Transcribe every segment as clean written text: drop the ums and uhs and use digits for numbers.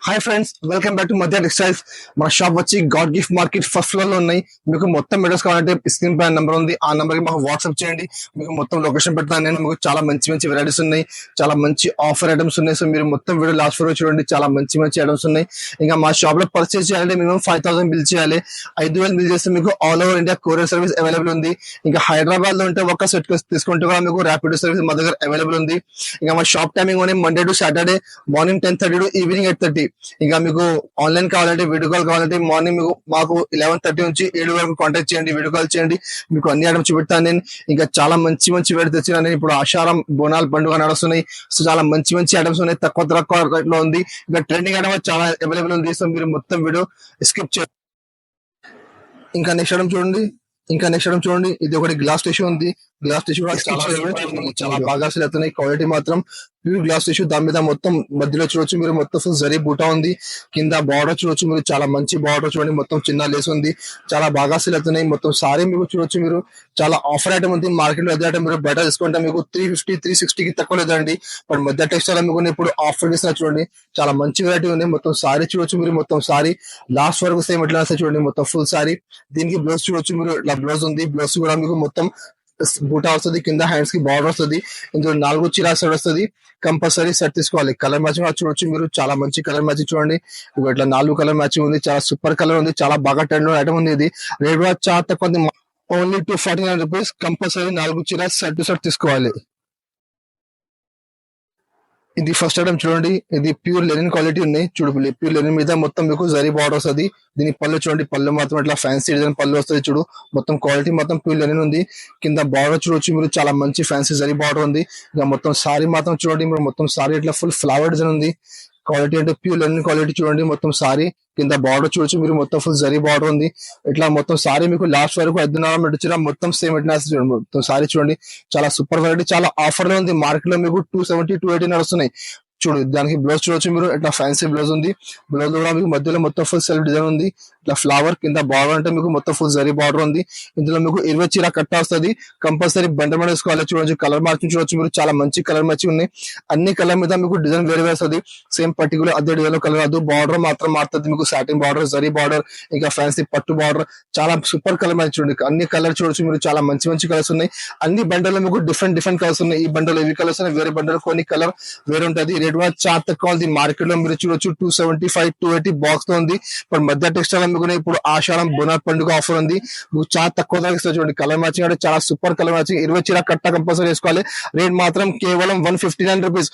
Hi friends, welcome back to మధ్య textiles. మన shop వచ్చి God gift market first floor లో ఉన్నాయి. మీకు మొత్తం వీడియోస్ కావాలంటే స్క్రీన్ పైన నెంబర్ ఉంది, ఆ నెంబర్ కి మాకు వాట్సాప్ చేయండి. మీకు మొత్తం లొకేషన్ పెడతాను నేను. మీకు చాలా మంచి మంచి వెరైటీస్ ఉన్నాయి, చాలా మంచి ఆఫర్ ఐటమ్స్ ఉన్నాయి. సో మీరు మొత్తం వీడియో లాస్ట్ వరకు చూడండి, చాలా మంచి మంచి ఐటమ్స్ ఉన్నాయి. ఇంకా మా షాప్ లో పర్చేస్ చేయాలంటే మినిమం 5,000 బిల్ చేయాలి. 5,000 బిల్ చేస్తే మీకు all over India courier service available ఉంది. ఇంకా హైదరాబాద్ లో ఉంటే ఒక సెట్ తీసుకుంటే కూడా మీకు ర్యాపిడ్ సర్వీస్ మా దగ్గర అవైలబుల్ ఉంది. ఇంకా మా shop timing Monday to Saturday morning 10:30 to evening 8:30. ఇంకా మీకు ఆన్లైన్ కావాలంటే, వీడియో కాల్ కావాలంటే మార్నింగ్ మీకు మాకు 11:30 నుంచి 7 వరకు కాంటాక్ట్ చేయండి, వీడియో కాల్ చేయండి. మీకు అన్ని ఐటమ్స్ చూపెడతాను నేను. ఇంకా చాలా మంచి మంచి వేడి తెచ్చిన నేను. ఇప్పుడు ఆషాఢం బోనాలు పండుగ నడుస్తున్నాయి. సో చాలా మంచి మంచి ఐటమ్స్ ఉన్నాయి, తక్కువ రేట్ లో ఉంది. ఇంకా ట్రెండింగ్ ఐటమ్ చాలా అవైలబుల్ ఉంది. సో మీరు మొత్తం వీడియో స్కిప్ చేయండి. ఇంకా నెక్స్ట్ ఐటమ్ చూడండి. ఇది ఒకటి గ్లాస్ టిష్యూ ఉంది. గ్లాస్ టిష్యూ చాలా బాగా అసలు అవుతున్నాయి. క్వాలిటీ మాత్రం ప్యూర్ గ్లాస్ టిష్యూ. దాని మీద మొత్తం మధ్యలో చూడొచ్చు మీరు, మొత్తం ఫుల్ జరీ బూటా ఉంది. కింద బార్డర్ చూడొచ్చు మీరు, చాలా మంచి బార్డర్ చూడండి. మొత్తం చిన్న లేస్ ఉంది, చాలా బాగా అసలు అవుతున్నాయి. మొత్తం సారీ మీకు చూడొచ్చు మీరు, చాలా ఆఫర్ ఐటమ్ ఉంది. మార్కెట్ లో అదే ఐటమ్ మీరు బయట తీసుకుంటే మీకు 350, 360 కి తక్కువ లేదండి. బట్ మధ్య టెక్స్టైల్ మీకు ఇప్పుడు ఆఫర్ ఇస్తున్నా చూడండి. చాలా మంచి వెరైటీ ఉంది. మొత్తం సారీ చూడొచ్చు మీరు, మొత్తం సారీ లాస్ట్ వరకు సేమ్ ఎట్లా చూడండి. మొత్తం ఫుల్ సారీ. దీనికి బ్లౌజ్ చూడొచ్చు మీరు, ఇట్లా బ్లౌజ్ ఉంది. బ్లౌజ్ కూడా మీకు మొత్తం బూటా వస్తుంది, కింద హ్యాండ్స్ కి బార్డర్ వస్తుంది. ఇందులో 4 చీరా సెట్ వస్తుంది. కంపల్సరీ సెట్ తీసుకోవాలి. కలర్ మ్యాచింగ్ చూడొచ్చు మీరు, చాలా మంచి కలర్ మ్యాచింగ్ చూడండి. ఇట్లా 4 కలర్ మ్యాచింగ్ ఉంది, చాలా సూపర్ కలర్ ఉంది, చాలా బాగా ట్రెండ్ ఐటమ్ ఉంది. ఇది రేట్ కూడా చాలా తక్కువ, ఓన్లీ 249 రూపీస్. కంపల్సరీ 4 చీరా సెట్ తీసుకోవాలి. ఇది ఫస్ట్ ఐటమ్ చూడండి. ఇది ప్యూర్ లెనిన్ క్వాలిటీ ఉన్నాయి. చూడు, ప్యూర్ లెనిన్ మీద మొత్తం మీకు జరీ బార్డర్ వస్తుంది. దీని పళ్ళు చూడండి, పళ్ళు మాత్రం ఇట్లా ఫ్యాన్సీ డిజైన్ పళ్ళు వస్తుంది. చూడు, మొత్తం క్వాలిటీ మొత్తం ప్యూర్ లెనిన్ ఉంది. కింద బార్డర్ చూడొచ్చు మీరు, చాలా మంచి ఫ్యాన్సీ జరీ బార్డర్ ఉంది. ఇంకా మొత్తం సారీ మాత్రం చూడండి మీరు, మొత్తం సారీ ఇట్లా ఫుల్ ఫ్లవర్ డిజైన్ ఉంది. క్వాలిటీ అంటే ప్యూర్ లెనిన్ క్వాలిటీ చూడండి. మొత్తం సారీ కింద బార్డర్ చూడొచ్చు మీరు, మొత్తం ఫుల్ జరీ బార్డర్ ఉంది. ఇట్లా మొత్తం సారీ మీకు లాస్ట్ వరకు 5,500 మీటర్ మొత్తం సేమ్ ఎట్లా చూడండి. మొత్తం సారీ చూడండి, చాలా సూపర్ వెరైటీ, చాలా ఆఫర్ లో ఉంది. మార్కెట్ లో మీకు 270, 280 నడుస్తున్నాయి. చూడు, దానికి బ్లౌజ్ చూడొచ్చు మీరు, ఇట్లా ఫ్యాన్సీ బ్లౌజ్ ఉంది. బ్లౌజ్ కూడా మీకు మధ్యలో మొత్తం ఫుల్ సెల్ఫ్ డిజైన్ ఉంది. ఇట్లా ఫ్లవర్ కింద బార్డర్ అంటే మీకు మొత్తం ఫుల్ జరీ బార్డర్ ఉంది. ఇందులో మీకు 20 చీర కట్ట వస్తుంది. కంపల్సరీ బండ మీద వేసుకోవాలి. చూడొచ్చు, కలర్ మ్యాచింగ్ చూడొచ్చు మీరు, చాలా మంచి కలర్ మ్యాచింగ్ ఉన్నాయి. అన్ని కలర్ మీద మీకు డిజైన్ వేరే వస్తుంది. సేమ్ పర్టికులర్ అదే డిజైన్ కలర్ అది బార్డర్ మాత్రం మారుతుంది. మీకు సాటిన్ బార్డర్, జరీ బార్డర్, ఇంకా ఫ్యాన్సీ పట్టు బార్డర్, చాలా సూపర్ కలర్ మ్యాచింగ్ చూడండి. అన్ని కలర్ చూడొచ్చు మీరు, చాలా మంచి మంచి కలర్స్ ఉన్నాయి. అన్ని బండల్లో మీకు డిఫరెంట్ కలర్స్ ఉన్నాయి. ఈ బండలు ఇవి కలర్స్ ఉన్నాయి, వేరే బండలు కొన్ని కలర్ వేరే ఉంటుంది. రేట్ కూడా చాలా తక్కువ ఉంది. మార్కెట్ లో మీరు చూడొచ్చు 275, 280 బాక్స్ లో ఉంది. ఇప్పుడు మధ్య టెక్స్టైల్ మీకు ఇప్పుడు ఆషాఢం బోనాల్ పండుగ ఆఫర్ ఉంది. మీకు చాలా తక్కువ ధర ఇస్తారు చూడండి. కలర్ మ్యాచింగ్ అంటే చాలా సూపర్ కలర్ మ్యాచింగ్. 20 చీర కట్ట కంపల్సరీ వేసుకోవాలి. రేట్ మాత్రం కేవలం 159 రూపీస్.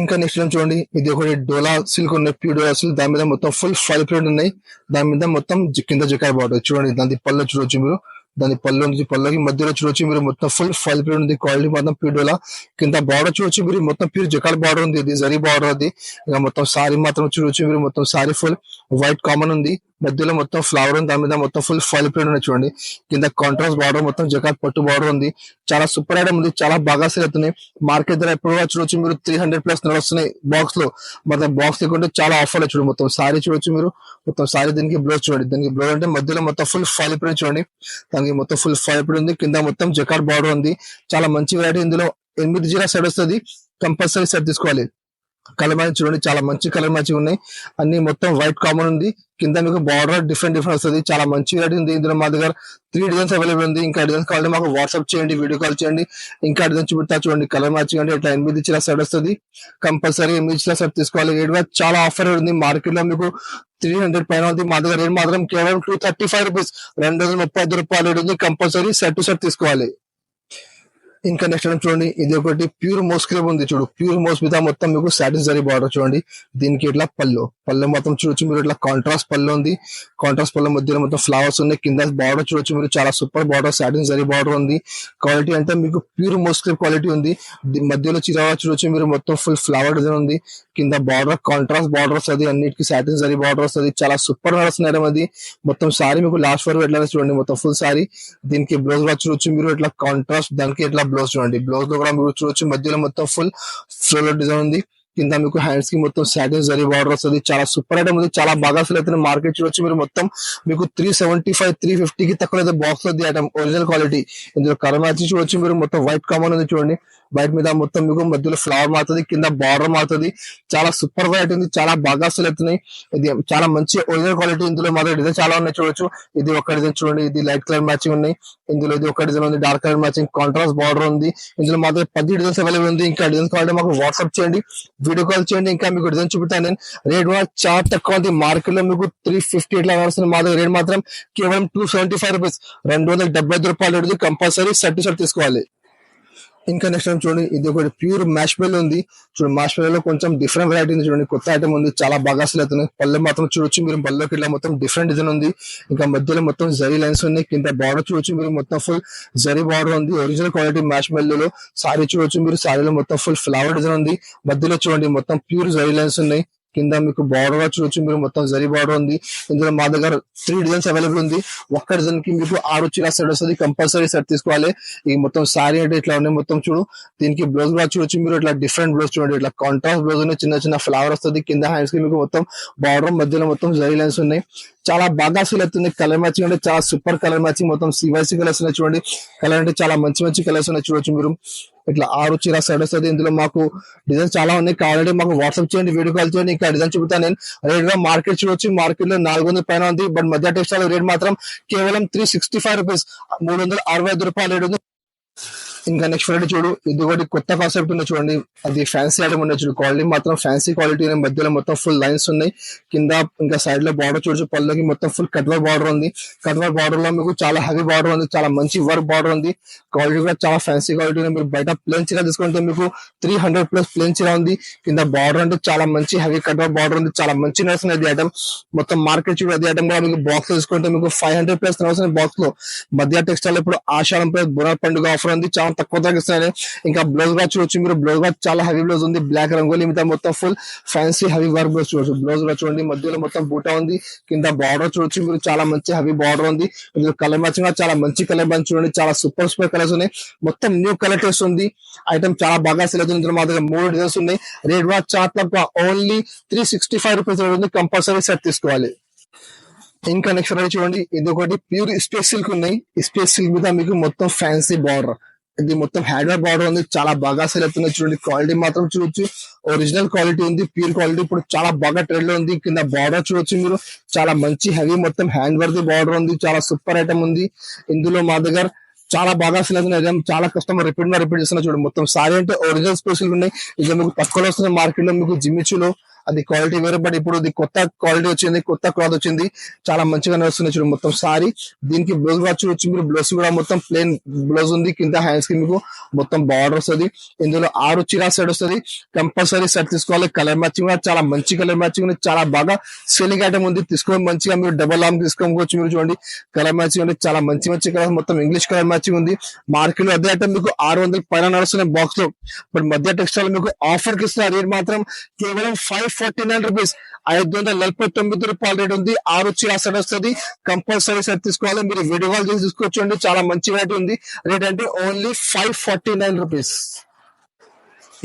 ఇంకా నెక్స్ట్ టైం చూడండి. ఇది ఒకటి డోలా సిల్క్ ఉన్నాయి, ప్యూర్ డోలా సిల్క్. దాని మీద మొత్తం ఫుల్ ఫైల్ ప్రింట్ ఉన్నాయి. దాని మీద మొత్తం కింద జకాయ్ బార్డర్ చూడండి. దాని పళ్ళు చూడొచ్చు మీరు, దాని పళ్ళుకి మధ్యలో చూడొచ్చు మీరు, మొత్తం ఫుల్ ఫైల్ ప్రింట్ ఉంది. క్వాలిటీ మాత్రం ప్యూర్ డోలా. కింద బార్డర్ చూడొచ్చు మీరు, మొత్తం ప్యూర్ జకాల్ బార్డర్ ఉంది. ఇది జరీ బార్డర్ అది. ఇక మొత్తం సారీ మాత్రం చూడొచ్చు మీరు, మొత్తం సారీ ఫుల్ వైట్ కామన్ ఉంది. మధ్యలో మొత్తం ఫ్లవర్ ఉంది. దాని మీద మొత్తం ఫుల్ ఫైల్ ప్రింట్ ఉన్నాయి చూడండి. కింద కాంట్రాస్ట్ బార్డర్, మొత్తం జకాట్ పట్టు బార్డర్ ఉంది. చాలా సూపర్ ఐటమ్ ఉంది, చాలా బాగా సేల్ అవుతున్నాయి. మార్కెట్ ధర ఎప్పుడు చూడొచ్చు మీరు 300+ నడుస్తున్నాయి బాక్స్ లో. మొత్తం బాక్స్ లేకుంటే చాలా ఆఫర్ చూడండి. మొత్తం సారీ చూడొచ్చు మీరు, మొత్తం సారీ. దీనికి బ్లౌజ్ చూడండి. దీనికి బ్లౌజ్ అంటే మధ్యలో మొత్తం ఫుల్ ఫైల్ ప్రింట్ చూడండి. దానికి మొత్తం ఫుల్ ఫైల్ ప్రింట్ ఉంది. కింద మొత్తం జకాట్ బార్డర్ ఉంది. చాలా మంచి వెరైటీ. ఇందులో 8 చీర సెట్ వస్తుంది. కంపల్సరీ సెట్ తీసుకోవాలి. కలర్ మ్యాచింగ్ చూడండి, చాలా మంచి కలర్ మ్యాచింగ్ ఉన్నాయి. అన్ని మొత్తం వైట్ కామన్ ఉంది. కింద మీకు బార్డర్ డిఫరెంట్ వస్తుంది. చాలా మంచి వెరైటీ ఉంది. ఇందులో మా దగ్గర 3 డిజైన్స్ అవైలబుల్ ఉంది. ఇంకా డిజైన్స్ కావాలంటే మాకు వాట్సాప్ చేయండి, వీడియో కాల్ చేయండి. ఇంకా డిజైన్ చూపిస్తా చూడండి. కలర్ మ్యాచింగ్ అంటే ఇట్లా 8 చీర సెట్ వస్తుంది. కంపల్సరీ 8 చీర సెట్ తీసుకోవాలి. రేట్ కూడా చాలా ఆఫర్ ఉంది. మార్కెట్ లో మీకు 300 పైన ఉంది. మా దగ్గర రేట్ మాత్రం కేవలం 235 రూపీస్, 235 రూపాయలు రేట్ ఉంది. కంపల్సరీ సెట్ తీసుకోవాలి. ఇంకా నెక్స్ట్ టైం చూడండి. ఇది ఒకటి ప్యూర్ మోస్ క్రేప్ ఉంది. చూడు, ప్యూర్ మోస్ మీద మొత్తం మీకు సాటిన్ జరీ బార్డర్ చూడండి. దీనికి ఇట్లా పళ్ళు మొత్తం చూడొచ్చు మీరు, ఇట్లా కాంట్రాస్ట్ పళ్ళు ఉంది. కాంట్రాస్ట్ పళ్ళు మధ్యలో మొత్తం ఫ్లవర్స్ ఉన్నాయి. కింద బార్డర్ చూడొచ్చు మీరు, చాలా super border, satin zari border ఉంది. క్వాలిటీ అంటే మీకు ప్యూర్ మోస్ క్రేప్ క్వాలిటీ ఉంది. మధ్యలో చీర చూడొచ్చు మీరు, మొత్తం ఫుల్ ఫ్లవర్ డిజైన్ ఉంది. కింద బార్డర్ కాంట్రాస్ట్ బార్డర్ వస్తుంది. అన్నిటికీ సాటిన్ జరీ బార్డర్ వస్తుంది. చాలా సూపర్ నడుస్తున్నాయి అది. మొత్తం సారీ మీకు లాస్ట్ వరకు ఎట్లా చూడండి, మొత్తం ఫుల్ సారీ. దీనికి బ్లౌజ్ కూడా చూడొచ్చు మీరు, ఇట్లా కాంట్రాస్ట్. దానికి ఇట్లా బ్లౌజ్ చూడండి. బ్లౌజ్ లో కూడా మీరు చూడొచ్చు, మధ్యలో మొత్తం ఫుల్ ఫ్లోరల్ డిజైన్ ఉంది. కింద మీకు హ్యాండ్స్ కి మొత్తం సాటిన్ జరీ బార్డర్ వస్తుంది. చాలా సూపర్ ఐటమ్ ఉంది, చాలా బాగా సేల్ అవుతుంది. మార్కెట్ చూడొచ్చు మీరు, మొత్తం మీకు 375, 350 కి తక్కువ బాక్స్ లో ఐటమ్ ఒరిజినల్ క్వాలిటీ. ఇందులో కలర్ మ్యాచింగ్ చూడొచ్చు మీరు, మొత్తం వైట్ కామన్ ఉంది చూడండి. వైట్ మీద మొత్తం మీకు మధ్యలో ఫ్లవర్ మారుతుంది, కింద బార్డర్ మారుతుంది. చాలా సూపర్ వెరైటీ ఉంది, చాలా బాగా అసలు అవుతున్నాయి. ఇది చాలా మంచి ఒరిజినల్ క్వాలిటీ. ఇందులో మాత్రం డిజైన్ చాలా ఉన్నాయి చూడొచ్చు. ఇది ఒక డిజైన్ చూడండి, ఇది లైట్ కలర్ మ్యాచింగ్ ఉన్నాయి. ఇందులో ఇది ఒక డిజైన్ ఉంది, dark colour matching contrast border ఉంది. ఇందులో మాత్రం 10 డిజైన్స్ అవైలబుల్ ఉంది. ఇంకా డిజైన్స్ కావాలంటే మాకు వాట్సాప్ చేయండి, వీడియో కాల్ చేయండి. ఇంకా మీకు డిజైన్ చూపుతాను నేను. రేట్ కూడా చాలా తక్కువ ఉంది. మార్కెట్ లో మీకు 350 ఇట్లా వస్తుంది. మా దగ్గర రేట్ మాత్రం కేవలం 275 రూపీస్, 275 రూపాయలు. కంపల్సరీ సర్టిఫికేట్ తీసుకోవాలి. ఇంకా నెక్స్ట్ టైం చూడండి, ఇది ఒకటి ప్యూర్ మ్యాష్ బెల్ ఉంది చూడండి. మ్యాష్ బెల్ లో కొంచెం డిఫరెంట్ వెరైటీ ఉంది చూడండి, కొత్త ఐటమ్ ఉంది, చాలా బాగా అసలు అవుతుంది. పల్లె మాత్రం చూడొచ్చు మీరు, పల్లెకి ఇట్లా మొత్తం డిఫరెంట్ డిజైన్ ఉంది. ఇంకా మధ్యలో మొత్తం జరీ లైన్స్ ఉన్నాయి. కింద బార్డర్ చూడొచ్చు మీరు, మొత్తం ఫుల్ జరీ బార్డర్ ఉంది. ఒరిజినల్ క్వాలిటీ మ్యాష్ బెల్ లో సారీ చూడొచ్చు మీరు, సారీలో మొత్తం ఫుల్ ఫ్లవర్ డిజైన్ ఉంది. మధ్యలో చూడండి మొత్తం ప్యూర్ జరీ లైన్స్ ఉన్నాయి. కింద మీకు బార్డర్ గా చూడొచ్చు మీరు, మొత్తం జరీ బార్డర్ ఉంది. ఇందులో మా దగ్గర 3 డిజైన్స్ అవైలబుల్ ఉంది. ఒక్క డిజైన్ కి మీకు 6 చీర సెట్ వస్తుంది. కంపల్సరీ సెట్ తీసుకోవాలి. ఈ మొత్తం సారీ అంటే ఇట్లా ఉన్నాయి మొత్తం చూడు. దీనికి బ్లౌజ్ కూడా చూడొచ్చు మీరు, ఇట్లా డిఫరెంట్ బ్లౌజ్ చూడండి, ఇట్లా కాంట్రాస్ట్ బ్లౌజ్ ఉన్నాయి. చిన్న చిన్న ఫ్లవర్ వస్తుంది. కింద హ్యాండ్స్ కి మీకు మొత్తం బార్డర్, మధ్యలో మొత్తం జరీ లైన్స్ ఉన్నాయి. చాలా బాగా అసలు అవుతుంది. కలర్ మ్యాచింగ్ అంటే చాలా సూపర్ కలర్ మ్యాచింగ్, మొత్తం సివైసీ కలర్స్ ఉన్నాయి చూడండి. కలర్ అంటే చాలా మంచి మంచి కలర్స్ ఉన్నాయి చూడొచ్చు మీరు. ఇట్లా 6 చీర సెట్ వస్తుంది. ఇందులో మాకు డిజైన్స్ చాలా ఉన్నాయి. కావాలంటే మాకు వాట్సాప్ చేయండి, వీడియో కాల్ చేయండి. ఇంకా డిజైన్ చూపుతాను నేను. రేట్ గా మార్కెట్ చూడొచ్చు, మార్కెట్ లో 400 పైన ఉంది. బట్ మధ్య టెక్స్టైల్ రేట్ మాత్రం కేవలం 365 రూపీస్, 365 రూపాయలు రేట్ ఉంది. ఇంకా నెక్స్ట్ వెరైటీ చూడు, ఇది ఒకటి కొత్త కాన్సెప్ట్ ఉంది చూడండి. అది ఫ్యాన్సీ ఐటమ్ ఉన్నాయి చూడు. క్వాలిటీ మాత్రం ఫ్యాన్సీ క్వాలిటీ. మధ్యలో మొత్తం ఫుల్ లైన్స్ ఉన్నాయి. కింద ఇంకా సైడ్ లో బార్డర్ చూడొచ్చు. పళ్ళకి మొత్తం ఫుల్ కట్వర్ బార్డర్ ఉంది. కట్వర్ బార్డర్ లో మీకు చాలా హెవీ బార్డర్ ఉంది, చాలా మంచి వర్క్ బార్డర్ ఉంది. క్వాలిటీ కూడా చాలా ఫ్యాన్సీ క్వాలిటీ ఉంది. మీరు బయట ప్లేన్ చీర తీసుకుంటే మీకు 300 ప్లస్ ప్లేన్ చీర ఉంది. కింద బార్డర్ అంటే చాలా మంచి హెవీ కట్వర్ బార్డర్ ఉంది. చాలా మంచి నడుస్తుంది అది ఐటమ్. మొత్తం మార్కెట్ చూడు, అది ఐటమ్ కూడా మీకు బాక్స్ తీసుకుంటే మీకు 500 ప్లస్ నడుస్తుంది బాక్స్ లో. మధ్య టెక్స్టైల్ ఇప్పుడు ఆషాఢం ప్లస్ బురా పండుగ ఆఫర్ ఉంది, చాలా తక్కువ తగ్గిస్తాయి. ఇంకా బ్లౌజ్ కూడా చూడొచ్చు మీరు, బ్లౌజ్ కూడా చాలా హెవీ బ్లౌజ్ ఉంది. బ్లాక్ రంగోలీ మీద మొత్తం full fancy heavy work blouse చూడొచ్చు. బ్లౌజ్ కూడా చూడండి, మధ్యలో మొత్తం బూటా ఉంది. కింద బార్డర్ చూడొచ్చు మీరు, చాలా మంచి హెవీ బార్డర్ ఉంది. ఇందులో కలర్ మ్యాచింగ్ కూడా చాలా మంచి కలర్ మ్యాచ్ చూడండి. చాలా సూపర్ సూపర్ కలర్స్ ఉన్నాయి. మొత్తం న్యూ కలర్ టేస్ట్ ఉంది. ఐటమ్ చాలా బాగా సెల్ అవుతుంది. ఇందులో మా దగ్గర 3 డిజైన్స్ ఉన్నాయి. రేట్ కూడా చాలా తక్కువ, ఓన్లీ 365 రూపీస్ ఉంది. కంపల్సరీ సెట్ తీసుకోవాలి. ఇంకా నెక్స్ట్ వెరైటీ చూడండి, ఇది ఒకటి ప్యూర్ స్పేస్ సిల్క్ ఉన్నాయి. స్పేస్ సిల్క్ మీద మీకు మొత్తం ఫ్యాన్సీ బార్డర్, ఇది మొత్తం హ్యాండ్ వర్క్ బార్డర్ ఉంది. చాలా బాగా సెల్ అవుతుంది చూడండి. క్వాలిటీ మాత్రం చూడొచ్చు, ఒరిజినల్ క్వాలిటీ ఉంది, ప్యూర్ క్వాలిటీ. ఇప్పుడు చాలా బాగా ట్రెండ్ లో ఉంది. కింద బార్డర్ చూడొచ్చు మీరు, చాలా మంచి హెవీ మొత్తం హ్యాండ్ వర్క్ బార్డర్ ఉంది. చాలా సూపర్ ఐటమ్ ఉంది. ఇందులో మా దగ్గర చాలా బాగా సెల్ అవుతుంది. చాలా కస్టమర్ రిపీట్ చేస్తున్నా చూడండి. మొత్తం సారీ అంటే ఒరిజినల్ స్పెషల్ ఉన్నాయి. ఇది మీకు తక్కువలో వస్తుంది మార్కెట్ లో, మీకు జిమ్మిచ్చులో. అది క్వాలిటీ వేరే, బట్ ఇప్పుడు ఇది కొత్త క్వాలిటీ వచ్చింది, కొత్త క్లాత్ వచ్చింది, చాలా మంచిగా వస్తుంది చూడండి. మొత్తం సారీ, దీనికి బ్లౌజ్ కూడా చూడొచ్చు మీరు. బ్లౌజ్ కూడా మొత్తం ప్లేన్ బ్లౌజ్ ఉంది. కింద హ్యాండ్స్ కి మీకు మొత్తం బార్డర్ వస్తుంది. ఇందులో 6 చీరా సెట్ వస్తుంది. కంపల్సరీ సెట్ తీసుకోవాలి. కలర్ మ్యాచింగ్ కూడా చాలా మంచి కలర్ మ్యాచింగ్ ఉంది. చాలా బాగా సెల్లింగ్ ఐటమ్ ఉంది. తీసుకోవాలి మంచిగా, మీరు డబల్ ఆర్మ్ తీసుకోవచ్చు మీరు. చూడండి కలర్ మ్యాచింగ్ ఉంది, చాలా మంచి మంచి కలర్, మొత్తం ఇంగ్లీష్ కలర్ మ్యాచింగ్ ఉంది. మార్కెట్ లో అదే ఐటమ్ మీకు 600 పైన నడుస్తున్నాయి బాక్స్ లో. బట్ మధ్య టెక్స్టైల్ మీకు ఆఫర్ కి ఇస్తున్నారు. రేట్ మాత్రం కేవలం 549 రూపీస్, 549 రూపాయల రేట్ ఉంది. 6 చీర సెట్ వస్తుంది. కంపల్సరీ సెట్ తీసుకోవాలి. మీరు వీడియో కాల్ చేసి తీసుకోవచ్చు. చాలా మంచి రేట్ ఉంది. రేట్ అంటే ఓన్లీ 549 రూపీస్.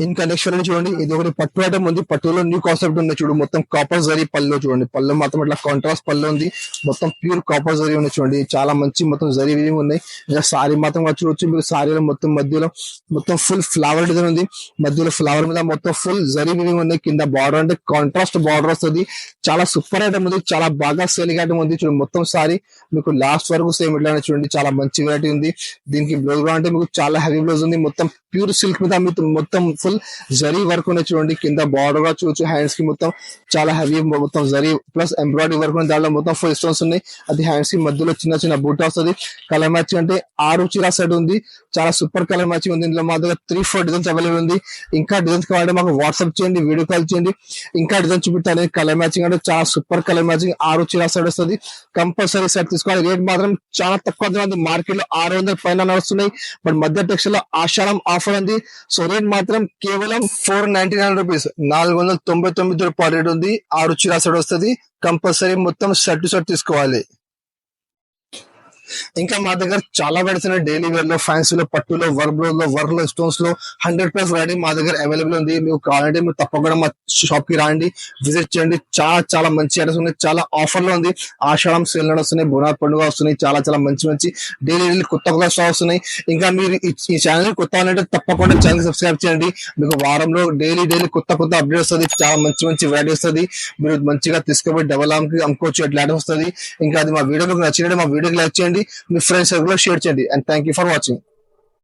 ఇంకా నెక్స్ట్ వెరైటీ చూడండి, ఇది ఒకటి పట్టు ఐటమ్ ఉంది. పట్టులో న్యూ కాన్సెప్ట్ ఉంది చూడు. మొత్తం కాపర్ జరీ పళ్ళు చూడండి. పళ్ళు మాత్రం ఇట్లా కాంట్రాస్ట్ పళ్ళు ఉంది. మొత్తం ప్యూర్ కాపర్ జరీ ఉంది చూడండి. చాలా మంచి మొత్తం జరీ వీవింగ్ ఉన్నాయి. ఇంకా సారీ మాత్రం చూడొచ్చు మీరు. సారీలో మొత్తం మధ్యలో మొత్తం ఫుల్ ఫ్లవర్ డిజైన్ ఉంది. మధ్యలో ఫ్లవర్ మీద మొత్తం ఫుల్ జరీ వీవింగ్ ఉంది. కింద బార్డర్ అంటే కాంట్రాస్ట్ బార్డర్ వస్తుంది. చాలా సూపర్ ఐటమ్ ఉంది. చాలా బాగా సేలింగ్ ఐటమ్ ఉంది చూడండి. మొత్తం సారీ మీకు లాస్ట్ వరకు సేమ్ ఇట్లానే చూడండి. చాలా మంచి వెరైటీ ఉంది. దీనికి బ్లౌజ్ కూడా అంటే మీకు చాలా హెవీ బ్లౌజ్ ఉంది. మొత్తం ప్యూర్ సిల్క్ మీద మొత్తం ఫుల్ జరీ వర్క్ ఉన్నాయి చూడండి. కింద బార్డర్ గా చూడొచ్చు. హ్యాండ్స్ కి మొత్తం చాలా హెవీ మొత్తం జరీ ప్లస్ ఎంబ్రాయిడరీ వర్క్ ఉంది. దాంట్లో మొత్తం ఫుల్ స్టోన్స్ ఉన్నాయి. అది హ్యాండ్స్ కి మధ్యలో చిన్న చిన్న బూట వస్తుంది. కలర్ మ్యాచింగ్ అంటే 6 చీరా సెట్ ఉంది. చాలా సూపర్ కలర్ మ్యాచింగ్ ఉంది. ఇందులో మా దగ్గర 3-4 డిజైన్స్ అవైలబుల్ ఉంది. ఇంకా డిజైన్స్ కావాలంటే మాకు వాట్సాప్ చేయండి, వీడియో కాల్ చేయండి. ఇంకా డిజైన్ చూపిస్తాను. కలర్ మ్యాచింగ్ అంటే చాలా సూపర్ కలర్ మ్యాచింగ్. 6 చీరా సెట్ వస్తుంది. కంపల్సరీ సెట్ తీసుకోవాలి. రేట్ మాత్రం చాలా తక్కువ మార్కెట్ లో 600 పైన నడుస్తున్నాయి. బట్ మధ్య టెక్స్టైల్ లో ఆషాఢం ఆఫర్ ఉంది. సో రేట్ మాత్రం కేవలం 499 రూపీస్, 499 రూపాయల రేట్ ఉంది. 6 చీరా సెట్ వస్తుంది. కంపల్సరీ మొత్తం షర్ట్ తీసుకోవాలి. ఇంకా మా దగ్గర చాలా వెరైటీస్ ఉన్నాయి. డైలీ వేర్ లో, ఫ్యాన్సీలో, పట్టులో, వర్క్ లో, స్టోన్స్ లో 100+ వెరైటీ మా దగ్గర అవైలబుల్ ఉంది. మీకు కావాలంటే మీరు తప్పకుండా మా షాప్ కి రండి, విజిట్ చేయండి. చాలా చాలా మంచి ఐటమ్స్ ఉన్నాయి. చాలా ఆఫర్ లో ఉంది. ఆషాఢం సేల్ వస్తున్నాయి, బోనాల పండుగ వస్తున్నాయి. చాలా చాలా మంచి మంచి డైలీ కొత్త స్టాక్ వస్తున్నాయి. ఇంకా మీరు ఈ ఛానల్ కొత్త అంటే తప్పకుండా ఛానల్ సబ్స్క్రైబ్ చేయండి. మీకు వారంలో డైలీ కొత్త అప్డేట్ వస్తుంది. చాలా మంచి మంచి వెరైటీ వస్తుంది. మీరు మంచిగా తీసుకుపోయి డబల్ అమ్ముకోవచ్చు. ఎట్లా వస్తుంది. ఇంకా అది మా వీడియో మీకు నచ్చినట్టు మా వీడియోకి లైక్ చేయండి, మీ ఫ్రెండ్స్ సర్కిల్ లో షేర్ చేయండి. And thank you for watching.